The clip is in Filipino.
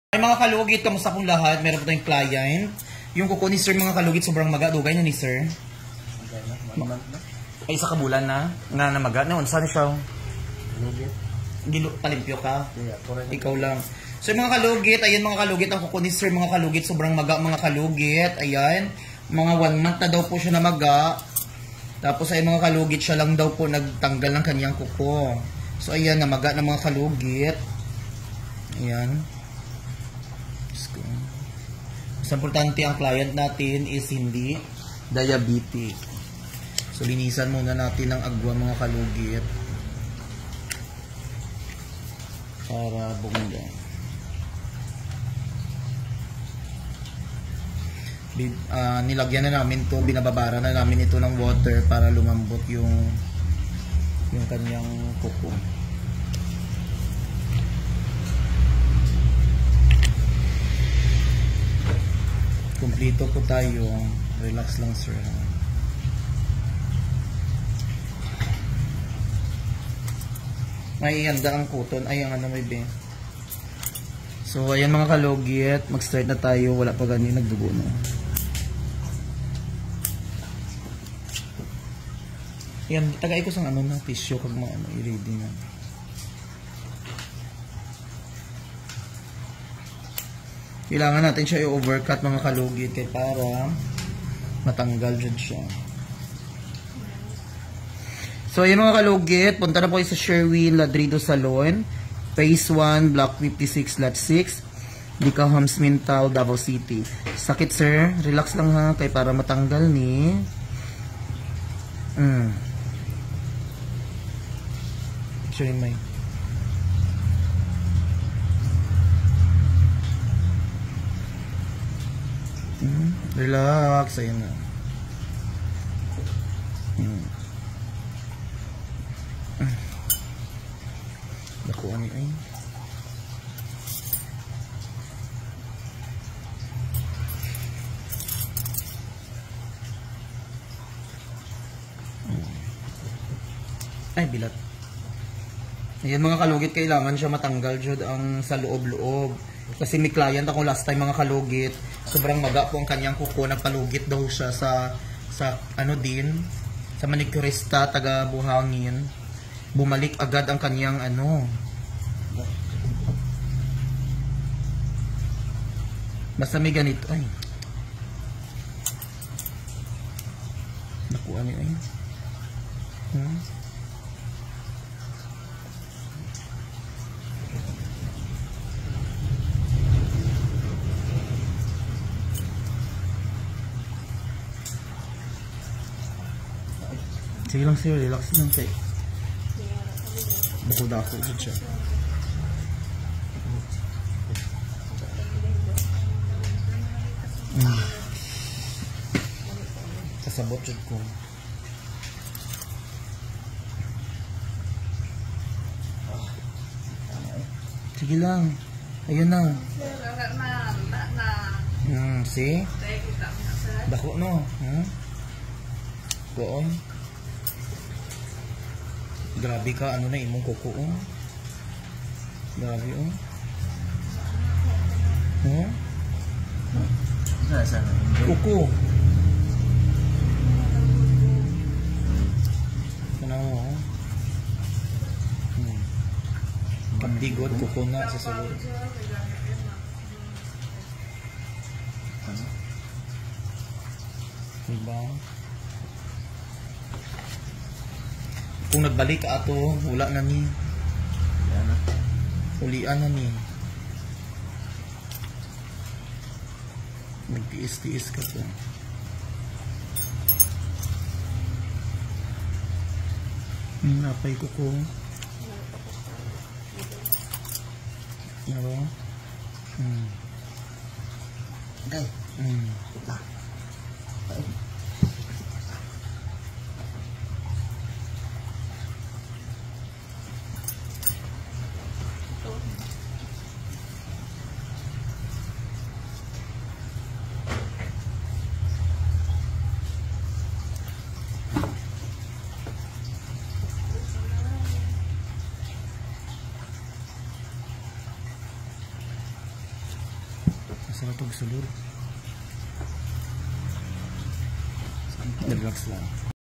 Ay mga kalugit, kamusta pong lahat? Meron po tayong client. Yung kuko ni sir mga kalugit sobrang maga. Dugay na ni sir. Ay isa ka bulan na. Nga na maga. Naon, saan siya? Palimpyo ka? Ikaw lang. So mga kalugit, ayan mga kalugit. Ang kuko ni sir mga kalugit sobrang maga mga kalugit. Ayan. Mga 1 month na daw po siya na maga. Tapos ay mga kalugit siya lang daw po nagtanggal ng kanyang kuko. So ayan, namaga na mga kalugit. Ayan. Mas importante ang client natin is hindi diabetic. So linisan muna natin ang agwa mga kalugit para bumula. Nilagyan na namin to, binababara na namin ito ng water para lumambot yung kanyang kuko. Kumplito po tayo. Relax lang sir. May handa ang kuton. Ay, ang ano may be. So, ayan mga kalugit. Mag-start na tayo. Wala pa ganyan. Nagdugo na. Ayan. Tagay ko sa ano na tissue. Kag mga ano. I-ready na. Kailangan natin siya i-overcut mga kalugit kaya para matanggal dyan siya. So yun mga kalugit, punta na po kayo sa Sherwin Ladrido Salon, Phase 1, Block 56, Lot 6, Dicahams Mintal, Davao City. Sakit sir, relax lang ha, kaya para matanggal ni Actually may relax, ayun na. Nakuha niya ay. Ay, bilat. Ayan mga kalugit, kailangan siya matanggal dyan ang sa loob-loob. Kasi may client ako last time mga kalugit. Sobrang maga po ang kanyang kuko. Nagpalugit daw siya sa ano din, sa manicurista, taga Buhangin. Bumalik agad ang kanyang ano. Basta may ganito. Ay. Nakuha niya ay. Sige lang sir, relax lang kayo. Bukod-ako siya. Kasabot siya ko. Sige lang. Ayun na. See? Dako no. Goon. Grabe ka, ano na imong kuko. Grabe kuko. Ano Pagdigot, kuko na sa sulod. Diba? Kung nagbalik ato, wala na ni. Ulian na ni. Nagtiis-tiis ka po. Napay ko ko. Ano? Okay. Masarap pag sulod. Relax lang.